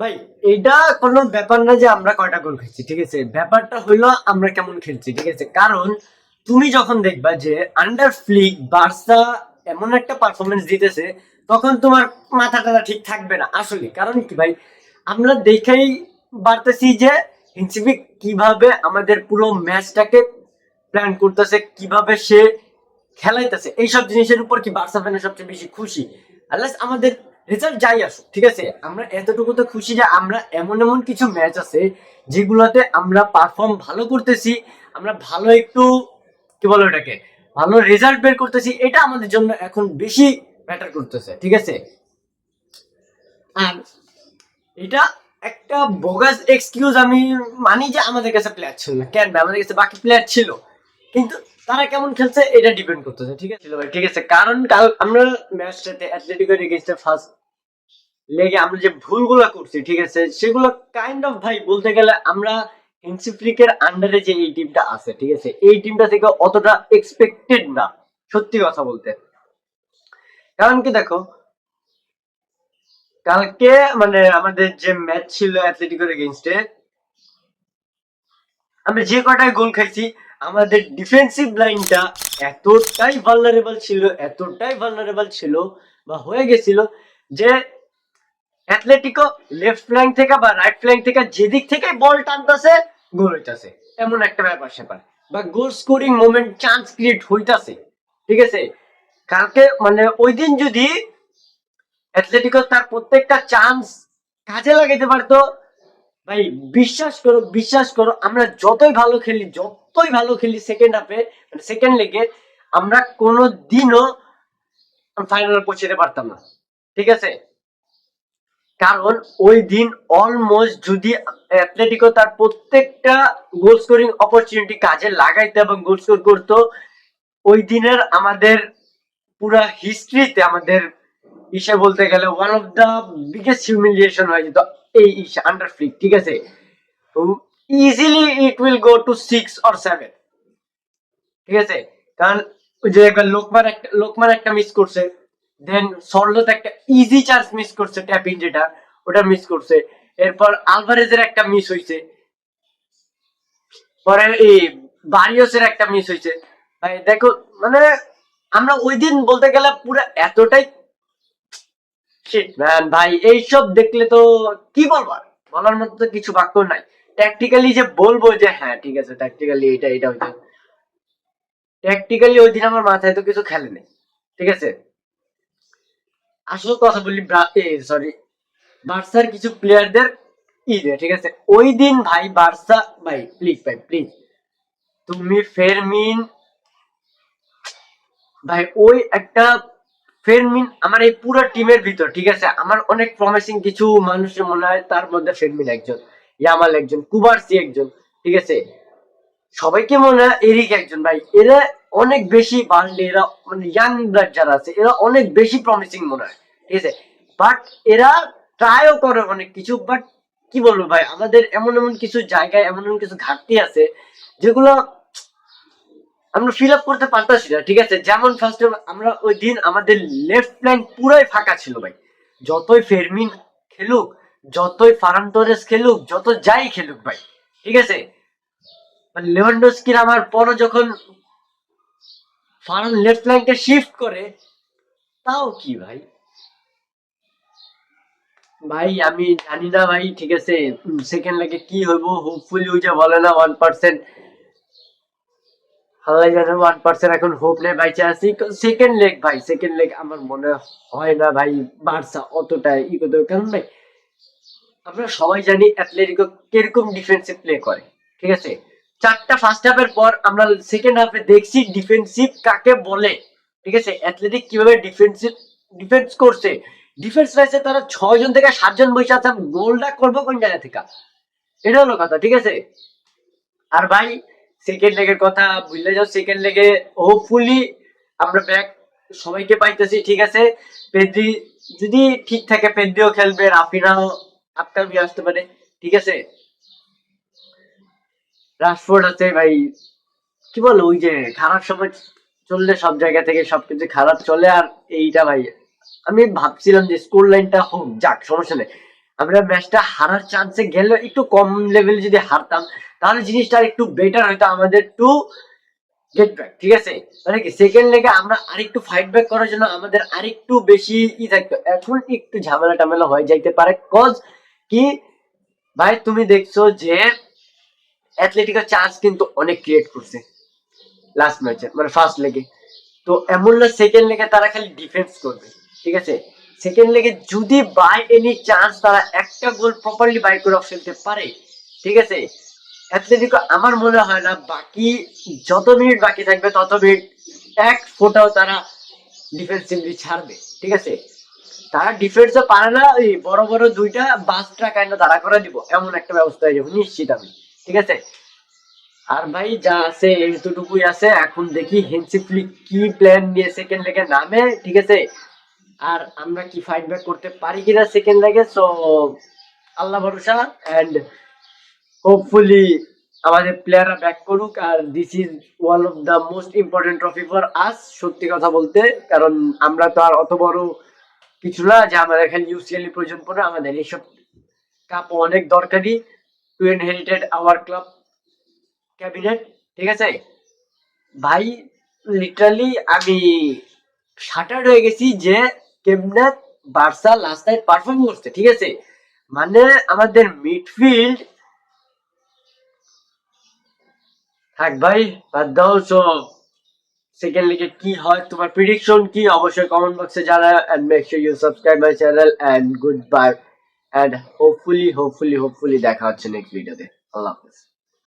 ভাই এটা কোনো ব্যাপার না যে আমরা কয়টা গোল খেলছি, ঠিক আছে? ব্যাপারটা হইলো আমরা কেমন খেলছি, ঠিক আছে? কারণ তুমি যখন দেখবা যে আন্ডার ফ্লিক বার্সা এমন একটা পারফরমেন্স দিতেছে, তখন তোমার মাথা টাথা ঠিক থাকবে না আসলে। কারণ কি ভাই, আমরা দেখেই বাড়তেছি যে হিনসিফিক কিভাবে আমাদের পুরো ম্যাচটাকে প্ল্যান করতেছে, কিভাবে সে খেলাইতেছে। এইসব জিনিসের উপর কি বার্সা ফ্যানের সবচেয়ে বেশি খুশি। আনলেস আমাদের রেজাল্ট যাই আসুক, ঠিক আছে, আমরা এতটুকু তো খুশি যে আমরা এমন এমন কিছু ম্যাচ আছে যেগুলোতে আমরা পারফর্ম ভালো করতেছি, আমরা ভালো একটু কি বলো এটাকে, ভালো রেজাল্ট বের করতেছি। এটা আমাদের জন্য এখন বেশি ম্যাটার করতেছে, ঠিক আছে? আর এটা একটা বোগাস এক্সকিউজ আমি মানি যে আমাদের কাছে প্লেয়ার ছিল না। কেন ভাই? আমাদের কাছে বাকি প্লেয়ার ছিল, কিন্তু তারা কেমন খেলছে এটা ডিপেন্ড করতেছে, ঠিক আছে ভাই? ঠিক আছে, কারণ কাল আমরা ম্যাচটাতে অ্যাথলেটিকোর এগেইনস্টে ফার্স্ট লেগে আমরা যে ভুলগুলো করছি, ঠিক আছে, সেগুলো কাইন্ড অফ ভাই বলতে গেলে আমরা হেন্সি ফ্লিকের আন্ডারে যে এই টিমটা আছে, ঠিক আছে, এই টিমটা থেকে অতটা এক্সপেক্টেড না, সত্যি কথা বলতে। কারণ কি দেখো, কালকে মানে আমাদের যে ম্যাচ ছিল অ্যাথলেটিকোর এগেইনস্টে, আমরা যে কটায় গোল খাইছি, আমাদের ডিফেন্সিভ লাইনটা এতটাই ভালনারেবল ছিল বা হয়ে গেছিল যে অ্যাথলেটিকো লেফট ফ্ল্যাঙ্ক থেকে বা রাইট ফ্ল্যাঙ্ক থেকে যেদিক থেকে বল টানতেছে গোল হইতাছে, এমন একটা ব্যাপার স্যাপার, বা goal scoring moment chance create হইতাছে, ঠিক আছে? কালকে মানে ওই দিন যদি অ্যাথলেটিকো তার প্রত্যেকটা চান্স কাজে লাগাইতে পারতো, ভাই বিশ্বাস করো আমরা যতই ভালো খেলি সেকেন্ড হাফে, মানে সেকেন্ড লেগে, আমরা কোনো দিনও ফাইনালে পৌঁছাতে পারতাম না, ঠিক আছে? কারণ ওই দিন অলমোস্ট যদি অ্যাথলেটিকো তার প্রত্যেকটা গোল স্কোরিং অপরচুনিটি কাজে লাগাইতো এবং গোল স্কোর করতো, ওই দিনের আমাদের পুরা হিস্ট্রিতে আমাদের ইসে বলতে গেলে one of the biggest humiliation হয়ে যেত এই আন্ডার ফ্লিক, ঠিক আছে? Easily it will go to 6 or 7, ঠিক আছে? কারণ ওই যে একবার লোকমান একটা মিস করছে, দেন সরলত একটা ইজি চান্স মিস করছে, ট্যাপ ইন যেটা, ওটা মিস করছে। এরপর আলভারেজের একটা মিস হইছে, পরে এই বারিওসের একটা মিস হইছে। ভাই দেখো, মানে আমরা ওই দিন বলতে গেলে পুরো এতটাই শিট ম্যান ভাই, এইসব দেখলে তো কি বলবো আর? বলার মতো তো কিছু বাক্য নাই। ট্যাকটিক্যালি যে বলবো যে হ্যাঁ ঠিক আছে, ট্যাকটিক্যালি এটা হইতো, ট্যাকটিক্যালি ওই দিন আমার মাথায় তো কিছু খেলে নেই, ঠিক আছে? আসল কথা বলি, সরি, বার্সার কিছু প্লেয়ারদের ঠিক আছে, ওই দিন ভাই বার্সা, ভাই প্লিজ তুমি ফেরমিন, ভাই ওই একটা ফেরমিন আমার এই পুরো টিমের ভিতর, ঠিক আছে, আমার অনেক প্রমিসিং কিছু মানুষের মনে হয়, তার মধ্যে ফেরমিন একজন, ইয়ামাল একজন, কুবার্সি একজন, ঠিক আছে, সবাইকে মনে হয় এরিক একজন। ভাই এরা অনেক বেশি বাড়লে, এরা মানে ইয়াং ব্লাড যারা আছে এরা অনেক বেশি প্রমিসিং মনে হয়, ঠিক আছে? বাট এরা ট্রাইও করে অনেক কিছু, বাট কি বলবো ভাই, আমাদের এমন এমন কিছু জায়গায় এমন এমন কিছু ঘাটতি আছে যেগুলো আমরা ফিল আপ করতে পারতাছি না, ঠিক আছে? যেমন ফার্স্ট আমরা ওই দিন আমাদের লেফট ফ্ল্যাঙ্ক পুরাই ফাঁকা ছিল ভাই, যতই ফেরমিন খেলুক, যতই ফারান টোরেস খেলুক, যত যাই খেলুক ভাই, ঠিক আছে, মানে লেভানডস্কির আমার পরও যখন ফারান লেফট ফ্ল্যাঙ্কে শিফট করে, তাও কি ভাই, ভাই আমি জানি না ভাই, ঠিক আছে, সেকেন্ড লেগে কি হইব, হোপফুলি ওই যে বলে না 1%, আল্লাহ জানে 1% এখন হোপ নেই, বাইচে আছি। সেকেন্ড লেগ আমার মনে হয় না ভাই বার্সা অতটা ই করতে পারবে। কারণ ভাই আমরা সবাই জানি অ্যাথলেটিকো কিরকম ডিফেন্সিভ প্লে করে, ঠিক আছে? চারটা ফার্স্ট হাফের পর আমরা সেকেন্ড হাফে দেখছি ডিফেন্সিভ কাকে বলে, ঠিক আছে? অ্যাথলেটিক কিভাবে ডিফেন্স করছে, ডিফেন্স লাইনে তারা 6 জন থেকে 7 জন বসে আছে, আমি গোলটা করবো কোন জায়গা থেকে, এটা হলো কথা, ঠিক আছে? আর ভাই সেকেন্ড লেগের কথা ভুলে যাও, সেকেন্ড লেগে হোপফুলি আমরা ব্যাক সবাইকে পাইতেছি, ঠিক আছে? পেদ্রি যদি ঠিক থাকে পেদ্রিও খেলবে, রাফিনাও আপকামি আসতে পারে, ঠিক আছে? রাশফোর্ড আছে ভাই, কি বলো, ওই যে খারাপ সময় চললে সব জায়গা থেকে সবকিছু খারাপ চলে, আর এইটা ভাই আমি ভাবছিলাম যে স্কোর লাইনটা হোক, যাক সমস্যা নেই, আমরা ম্যাচটা হারার চান্সে গেলে একটু কম লেভেল যদি হারতাম তাহলে জিনিসটা একটু বেটার হয়তো আমাদের টু গেট ব্যাক, ঠিক আছে? মানে কি সেকেন্ড লেগে আমরা আরেকটু ফাইট ব্যাক করার জন্য আমাদের আরেকটু বেশি থাকতো। এখন একটু ঝামেলা টামেলা হয়ে যাইতে পারে, কজ কি ভাই তুমি দেখছো যে অ্যাথলেটিকো চান্স কিন্তু অনেক ক্রিয়েট করছে লাস্ট ম্যাচে, মানে ফার্স্ট লেগে। তো এমন না সেকেন্ড লেগে তারা খালি ডিফেন্স করবে, ঠিক আছে? সেকেন্ড লেগে যদি বাই এনি চান্স তারা একটা গোল প্রপারলি বাই করে ফেলতে পারে, ঠিক আছে, অ্যাথলেটিকো আমার মনে হয় না বাকি যত মিনিট বাকি থাকবে তত মিনিট এক ফোটাও তারা ডিফেন্সিভলি ছাড়বে, ঠিক আছে? তারা ডিফেন্সও পারে না, ওই বড় বড় দুইটা বাসটা কাইন্ড দাঁড়া করে দিব এমন একটা ব্যবস্থা হয়ে যাবে নিশ্চিত আমি, ঠিক আছে? আর ভাই যা আছে এতটুকুই আছে, এখন দেখি হেন্সি ফ্লিক কি প্ল্যান নিয়ে সেকেন্ড লেগে নামে, ঠিক আছে? আর আমরা কি ফাইট ব্যাক করতে পারি কিনা সেকেন্ড লেগে। সো আল্লাহ ভরসা, এন্ড হোপফুলি আমাদের প্লেয়াররা ব্যাক করুক। আর this is one of the most important trophy for us, সত্যি কথা বলতে, কারণ আমরা তো আর অত বড় কিছু না যে আমাদের এখানে ইউসিএল প্রয়োজন পড়ে, আমাদের এইসব কাপ অনেক দরকারি to inherited our club cabinet, ঠিক আছে ভাই? লিটারালি আমি শাটার্ড হয়ে গেছি যে কেমনে বার্সা লাস্ট নাইট পারফর্ম করছে, ঠিক আছে? মানে আমাদের মিডফিল্ড, থাক ভাই বাদ দাও। সো সেকেন্ড লিগে কি হয় তোমার প্রিডিকশন কি অবশ্যই কমেন্ট বক্সে জানাও, and make sure you subscribe my channel, and good bye, and hopefully দেখা হচ্ছে নেক্সট ভিডিওতে। আল্লাহ হাফেজ।